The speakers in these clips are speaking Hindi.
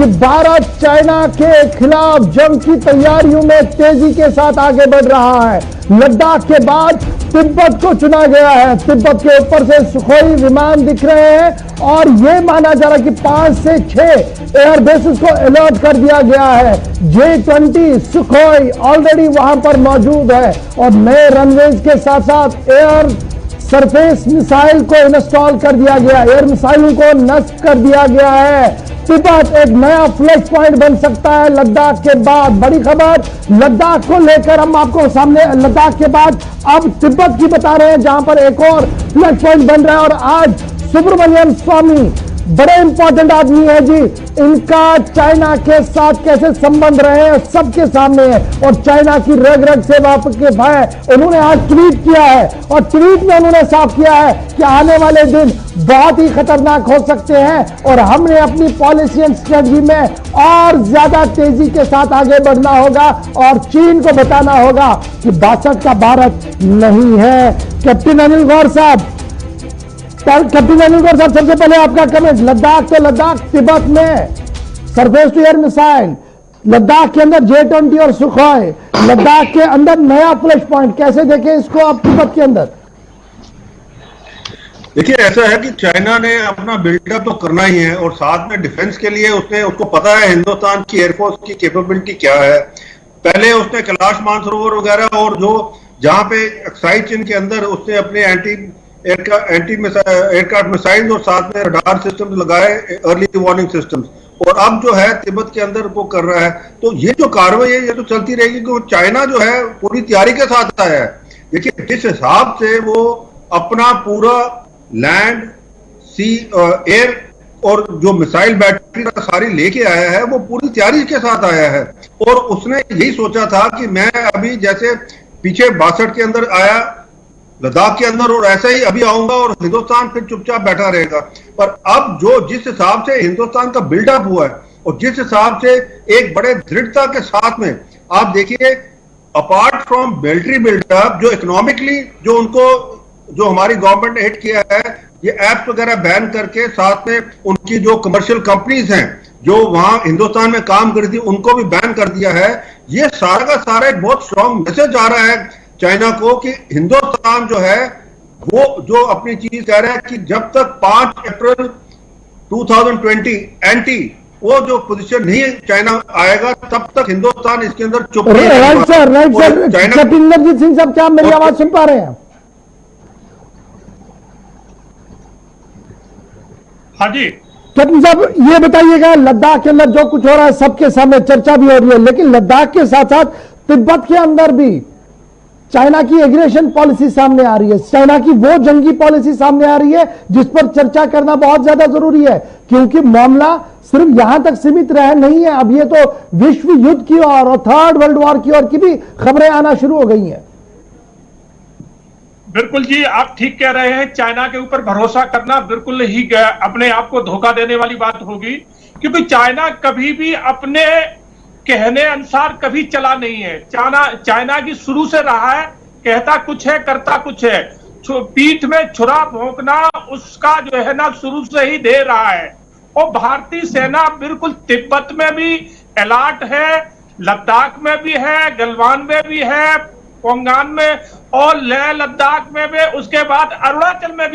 कि भारत चाइना के खिलाफ जंग की तैयारियों में तेजी के साथ आगे बढ़ रहा है। लद्दाख के बाद तिब्बत को चुना गया है। तिब्बत के ऊपर से सुखोई विमान दिख रहे हैं और यह माना जा रहा है कि 5 से 6 एयर बेसिस को अलर्ट कर दिया गया है। J-20 सुखोई ऑलरेडी वहां पर मौजूद है और नए रनवेज के साथ साथ एयर सरफेस मिसाइल को इंस्टॉल कर दिया गया, एयर मिसाइलों को नष्ट कर दिया गया है। तिब्बत एक नया फ्लैश पॉइंट बन सकता है लद्दाख के बाद। बड़ी खबर लद्दाख को लेकर हम आपको सामने, लद्दाख के बाद अब तिब्बत की बता रहे हैं, जहां पर एक और फ्लैश पॉइंट बन रहा है। और आज सुब्रमण्यम स्वामी बड़े इंपॉर्टेंट आदमी है जी, इनका चाइना के साथ कैसे संबंध रहे हैं सबके सामने है और चाइना की रग रग से वाकिफ है। उन्होंने आज ट्वीट किया है और ट्वीट में उन्होंने साफ किया है कि आने वाले दिन बहुत ही खतरनाक हो सकते हैं और हमने अपनी पॉलिसी एंड स्ट्रेटजी में और ज्यादा तेजी के साथ आगे बढ़ना होगा और चीन को बताना होगा कि 62 का भारत नहीं है। कैप्टन अनिल गौर साहब, सबसे पहले आपका कमेंट। लद्दाख तो लद्दाख, तिब्बत में surface to air missile, Ladakh के अंदर J-20 और सुखोई, लद्दाख के अंदर नया फ्लैश पॉइंट, कैसे देखें इसको आप तिब्बत के अंदर? देखिए, ऐसा है कि चाइना ने अपना बिल्डअप तो करना ही है और साथ में डिफेंस के लिए उसको पता है हिंदुस्तान की एयरफोर्स की कैपेबिलिटी क्या है। पहले उसने कैलाश मानसरोवर वगैरह और जो जहां पे एक्साइड चीन के अंदर उसने अपने एंटी एयरक्राफ्ट मिसाइल और साथ में रडार सिस्टम लगाए, अर्ली वार्निंग सिस्टम्स, और अब जो है तिब्बत के अंदर वो कर रहा है। तो ये जो कार्रवाई है ये तो चलती रहेगी क्योंकि चाइना जो है पूरी तैयारी के साथ आया है। देखिए, जिस हिसाब से वो अपना पूरा लैंड, सी, एयर और जो मिसाइल बैटरी सारी लेके आया है, वो पूरी तैयारी के साथ आया है। और उसने यही सोचा था कि मैं अभी जैसे पीछे 62 के अंदर आया लद्दाख के अंदर और ऐसे ही अभी आऊंगा और हिंदुस्तान फिर चुपचाप बैठा रहेगा। पर अब जो जिस हिसाब से हिंदुस्तान का बिल्डअप हुआ है और जिस हिसाब से एक बड़े दृढ़ता के साथ में आप देखिए, अपार्ट फ्रॉम मिलिट्री बिल्डअप, जो इकोनॉमिकली जो हमारी गवर्नमेंट ने हिट किया है, ये एप्स वगैरह बैन करके साथ में उनकी जो कमर्शियल कंपनीज हैं जो वहां हिंदुस्तान में काम कर रही थी उनको भी बैन कर दिया है। ये सारा का सारा एक बहुत स्ट्रॉन्ग मैसेज आ रहा है चाइना को कि हिंदुस्तान जो है वो जो अपनी चीज कह रहा है कि जब तक 5 अप्रैल 2020 एंटी वो जो पोजीशन नहीं चाइना आएगा तब तक हिंदुस्तान इसके अंदर चुप नहीं रहेगा। Right sir. Captain Inderjit Singh sahab, क्या मेरी आवाज सुन पा रहे हैं? हाँ जी कैप्टन साहब, ये बताइएगा, लद्दाख के अंदर जो कुछ हो रहा है सबके सामने चर्चा भी हो रही है, लेकिन लद्दाख के साथ साथ तिब्बत के अंदर भी चाइना की एग्रेशन पॉलिसी सामने आ रही है। चाइना की वो जंगी पॉलिसी सामने आ रही है जिस पर चर्चा करना बहुत ज्यादा जरूरी है, क्योंकि मामला सिर्फ यहां तक सीमित रह नहीं है। अब ये तो विश्व युद्ध की ओर और थर्ड वर्ल्ड वॉर की ओर की भी खबरें आना शुरू हो गई हैं। बिल्कुल जी, आप ठीक कह रहे हैं। चाइना के ऊपर भरोसा करना बिल्कुल ही अपने आप को धोखा देने वाली बात होगी, क्योंकि चाइना कभी भी अपने कहने अनुसार कभी चला नहीं है। चाइना की शुरू से रहा है, कहता कुछ है करता कुछ है। पीठ में छुरा भोंकना उसका जो है ना शुरू से ही दे रहा है। और भारतीय सेना बिल्कुल तिब्बत में भी अलर्ट है, लद्दाख में भी है, गलवान में भी है, पोंगान में और लेह लद्दाख में भी, उसके बाद अरुणाचल में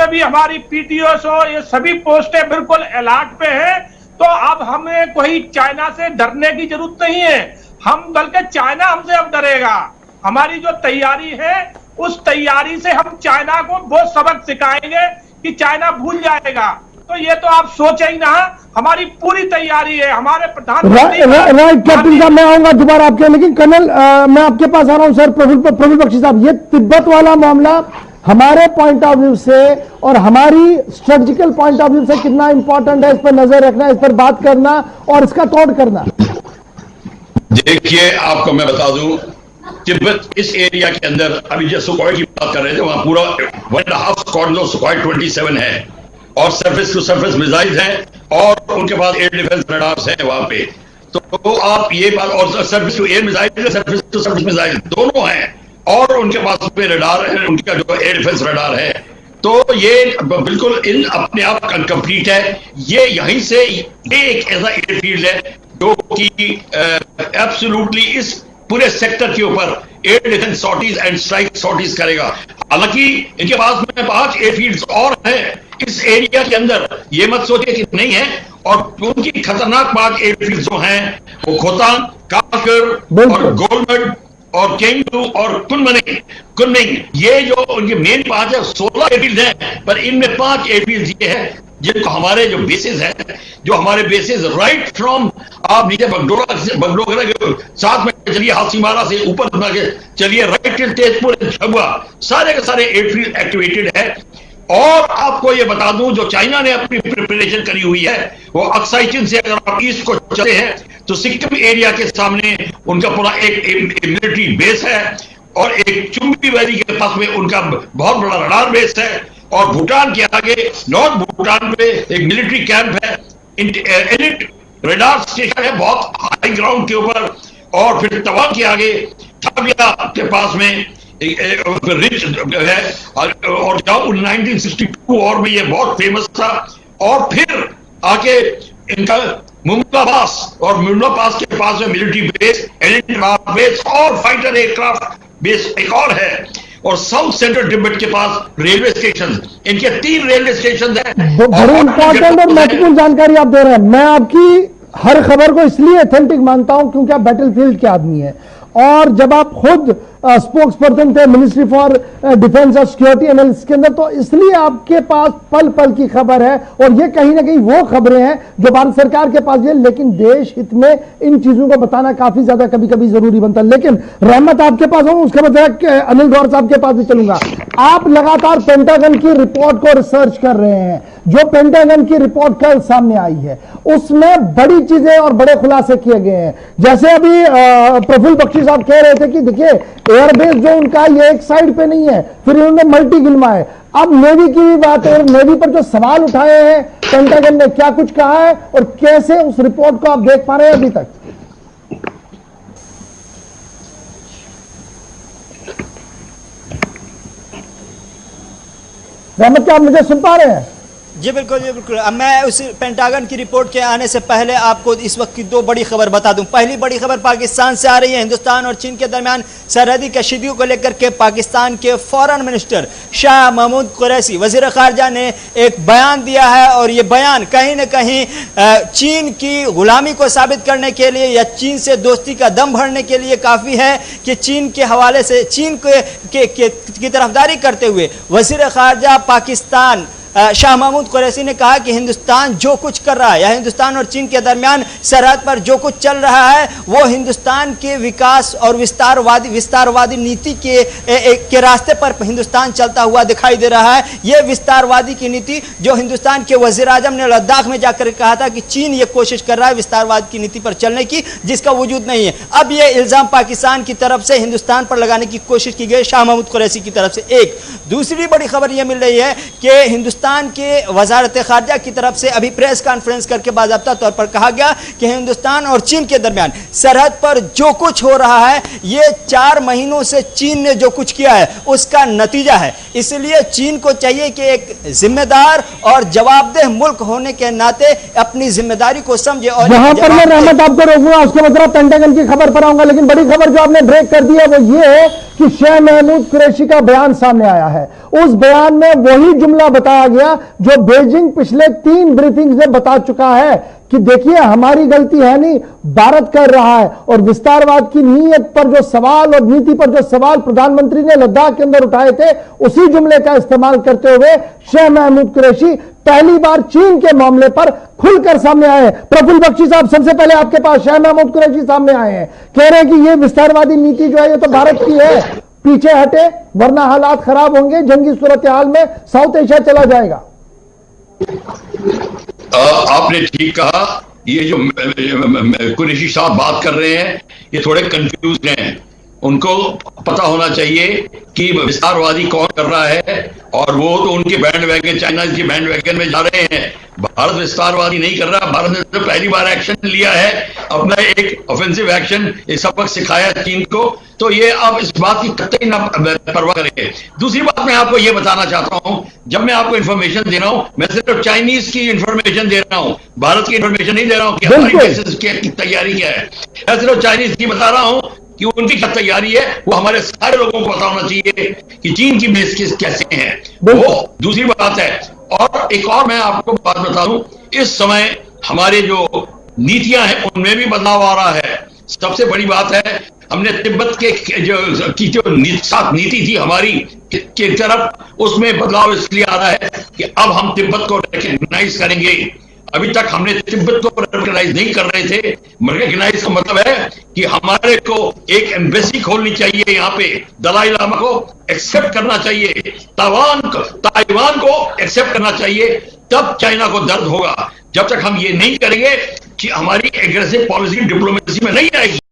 भी हमारी पीटीओ ये सभी पोस्टें बिल्कुल अलर्ट पे है। तो अब हमें कोई चाइना से डरने की जरूरत नहीं है, हम बल्कि चाइना हमसे अब डरेगा। हमारी जो तैयारी है उस तैयारी से हम चाइना को वो सबक सिखाएंगे कि चाइना भूल जाएगा। तो ये तो आप सोचे ही ना, हमारी पूरी तैयारी है। हमारे प्रधानमंत्री राइट कैप्टन साहब, मैं आऊंगा दोबारा आपके, लेकिन कर्नल मैं आपके पास आ रहा हूं सर। प्रफुल्ल बख्शी साहब, ये तिब्बत वाला मामला हमारे पॉइंट ऑफ व्यू से और हमारी स्ट्रेटेजिकल पॉइंट ऑफ व्यू से कितना इंपॉर्टेंट है, इस पर नजर रखना, इस पर बात करना और इसका तोड़ करना? देखिए, आपको मैं बता दूं, तिब्बत इस एरिया के अंदर अभी जो सुखोई की बात कर रहे थे, वहां पूरा 1.5 स्क्वाड्रन सुखोई 27 है और सर्फेस टू सर्फेस मिसाइल हैं और उनके पास एयर डिफेंस रडार्स हैं वहां पे। तो आप ये बात, और surface to air missile, surface to surface missile दोनों हैं और उनके पास पे रडार है, उनका जो एयर डिफेंस रडार है। तो ये बिल्कुल इन अपने आप कंप्लीट है। ये यहीं से एक ऐसा एयरफील्ड है जो कि एब्सोल्युटली इस पूरे सेक्टर के ऊपर air defence sorties and strike sorties करेगा। हालांकि इनके पास में 5 एयरफील्ड्स और हैं इस एरिया के अंदर, ये मत सोचिए कि नहीं है। और उनकी खतरनाक 5 एयरफील्ड जो हैं वो खोतांग, काकर और गोलमर्ग और केंगडू और कुनमिंग, ये जो उनके मेन 5 है 16 एयरफील्ड हैं, पर इनमें 5 एयरफील्ड ये है जिनको हमारे जो बेसिस हैं, जो हमारे बेसिस राइट फ्रॉम आप नीचे बगडोगरा के साथ में चलिए, हासीमारा से ऊपर चलिए, राइट टिल तेजपुर, झबुआ, सारे के सारे एयरफील्ड एक्टिवेटेड है। और आपको ये बता दूं, जो चाइना ने अपनी प्रिपरेशन करी हुई है वो अक्साई चीन से अगर आप ईस्ट को चलते हैं तो सिक्किम एरिया के सामने उनका पूरा एक मिलिट्री बेस है, और एक चुम्बी वैली के पास में उनका बहुत बड़ा रडार बेस है, और भूटान के आगे नॉर्थ भूटान पे एक मिलिट्री कैंप है, एलिट रडार स्टेशन है बहुत हाई ग्राउंड के ऊपर, और फिर तवांग के आगे ठाबिया के पास में रिच है, और जाओ 1962 और में ये बहुत फेमस था। और फिर आके इनका मुम्बा पास, और मुम्बा पास के पास में मिलिट्री बेस, एलिट बेस और फाइटर एयरक्राफ्ट बेस एक और है, और साउथ सेंट्रल तिब्बत के पास रेलवे स्टेशन, इनके 3 रेलवे स्टेशन हैं। बड़ी इंपॉर्टेंट और महत्वपूर्ण जानकारी आप दे रहे हैं। मैं आपकी हर खबर को इसलिए ऑथेंटिक मानता हूं क्योंकि आप बैटलफील्ड के आदमी हैं, और जब आप खुद स्पोक्स पर्सन थे मिनिस्ट्री फॉर डिफेंस और सिक्योरिटी एनालिसिस के अंदर, तो इसलिए आपके पास पल पल की खबर है, और ये कहीं ना कहीं वो खबरें हैं जो भारत सरकार के पास है। लेकिन देश हित में इन चीजों को बताना काफी ज्यादा कभी कभी जरूरी बनता है। लेकिन रहमत आपके पास हूं, उसका मतलब अनिल गौर साहब के पास भी चलूंगा। आप लगातार पेंटागन की रिपोर्ट को रिसर्च कर रहे हैं। जो पेंटागन की रिपोर्ट कल सामने आई है उसमें बड़ी चीजें और बड़े खुलासे किए गए हैं। जैसे अभी प्रफुल्ल बख्शी साहब कह रहे थे कि देखिए एयरबेस जो उनका ये एक साइड पे नहीं है, फिर इन्होंने मल्टी गिनवा है। अब नेवी की भी बात है, नेवी पर जो सवाल उठाए हैं पेंटागन ने क्या कुछ कहा है और कैसे उस रिपोर्ट को आप देख पा रहे हैं अभी तक? रहमत, क्या आप मुझे सुन पा रहे हैं? जी बिल्कुल, जी बिल्कुल। अब मैं उस पेंटागन की रिपोर्ट के आने से पहले आपको इस वक्त की 2 बड़ी खबर बता दूं। पहली बड़ी खबर पाकिस्तान से आ रही है। हिंदुस्तान और चीन के दरमियान सरहदी कशीदगी को लेकर के पाकिस्तान के फॉरेन मिनिस्टर शाह महमूद कुरैशी, वजीर खारजा, ने एक बयान दिया है, और ये बयान कहीं ना कहीं चीन की गुलामी को साबित करने के लिए या चीन से दोस्ती का दम भरने के लिए काफ़ी है कि चीन के हवाले से चीन की तरफदारी करते हुए वजीर खारजा पाकिस्तान शाह महमूद कुरैशी ने कहा कि हिंदुस्तान जो कुछ कर रहा है, या हिंदुस्तान और चीन के दरमियान सरहद पर जो कुछ चल रहा है, वो हिंदुस्तान के विकास और विस्तारवादी नीति के रास्ते पर हिंदुस्तान चलता हुआ दिखाई दे रहा है। ये विस्तारवादी की नीति जो हिंदुस्तान के वजीर आजम ने लद्दाख में जाकर कहा था कि चीन ये कोशिश कर रहा है विस्तारवाद की नीति पर चलने की, जिसका वजूद नहीं है। अब ये इल्जाम पाकिस्तान की तरफ से हिंदुस्तान पर लगाने की कोशिश की गई शाह महमूद कुरैशी की तरफ से। एक दूसरी बड़ी खबर यह मिल रही है कि हिंदुस्तान के वजारत खारजा की तरफ से अभी प्रेस कॉन्फ्रेंस करके बाज़ाब्ता तौर पर कहा गया कि हिंदुस्तान और चीन के दरमियान सरहद पर जो कुछ हो रहा है ये 4 महीनों से चीन ने जो कुछ किया है उसका नतीजा है। इसलिए चीन को चाहिए कि एक जिम्मेदार और जवाबदेह मुल्क होने के नाते अपनी जिम्मेदारी को समझे। और यहां पर मैं रहमत आपको रोकूंगा, उसके मतलब पेंटागन की खबर पर आऊंगा, लेकिन बड़ी खबर जो आपने ब्रेक कर दी है वो ये है कि शाह महमूद कुरैशी का बयान सामने आया है। उस बयान में वही जुमला बताया गया जो बीजिंग पिछले 3 ब्रीफिंग में बता चुका है कि देखिए हमारी गलती है नहीं, भारत कर रहा है। और विस्तारवाद की नीयत पर जो सवाल और नीति पर जो सवाल प्रधानमंत्री ने लद्दाख के अंदर उठाए थे, उसी जुमले का इस्तेमाल करते हुए शाह महमूद कुरैशी पहली बार चीन के मामले पर खुलकर सामने आए हैं। प्रफुल्ल बख्शी साहब, सबसे पहले आपके पास शाह महमूद कुरैशी सामने आए हैं, कह रहे हैं कि यह विस्तारवादी नीति जो है ये तो भारत की है, पीछे हटे वरना हालात खराब होंगे, जंगी सूरत हाल में साउथ एशिया चला जाएगा। आपने ठीक कहा। ये जो कुरैशी साहब बात कर रहे हैं ये थोड़े कंफ्यूज हैं। उनको पता होना चाहिए कि विस्तारवादी कौन कर रहा है, और वो तो उनके बैंड वैगन, चाइना की बैंड वैगन में जा रहे हैं। भारत विस्तारवादी नहीं कर रहा। भारत ने तो पहली बार एक्शन लिया है, अपना एक ऑफेंसिव एक्शन, एक सबक सिखाया चीन को, तो ये अब इस बात की कतई ना परवाह करेंगे। दूसरी बात मैं आपको ये बताना चाहता हूं, जब मैं आपको इंफॉर्मेशन दे रहा हूं, मैं सिर्फ चाइनीज की इंफॉर्मेशन दे रहा हूं, भारत की इंफॉर्मेशन नहीं दे रहा हूं कि हमारी बेसिस की तैयारी क्या है। मैं सिर्फ चाइनीज की बता रहा हूं कि उनकी क्या तैयारी है, वो हमारे सारे लोगों को पता होना चाहिए कि चीन की बेस कैसे है वो दूसरी बात है। और एक और मैं आपको बात बता दूं, इस समय हमारे जो नीतियां हैं उनमें भी बदलाव आ रहा है। सबसे बड़ी बात है, हमने तिब्बत के जो नीति थी हमारी की तरफ, उसमें बदलाव इसलिए आ रहा है कि अब हम तिब्बत को रिकग्नाइज करेंगे। अभी तक हमने तिब्बत को रिकग्नाइज नहीं कर रहे थे। रिकग्नाइज का मतलब है कि हमारे को एक एम्बेसी खोलनी चाहिए, यहाँ पे दलाई लामा को एक्सेप्ट करना चाहिए, ताइवान को एक्सेप्ट करना चाहिए, तब चाइना को दर्द होगा। जब तक हम ये नहीं करेंगे कि हमारी एग्रेसिव पॉलिसी डिप्लोमेसी में नहीं आएगी।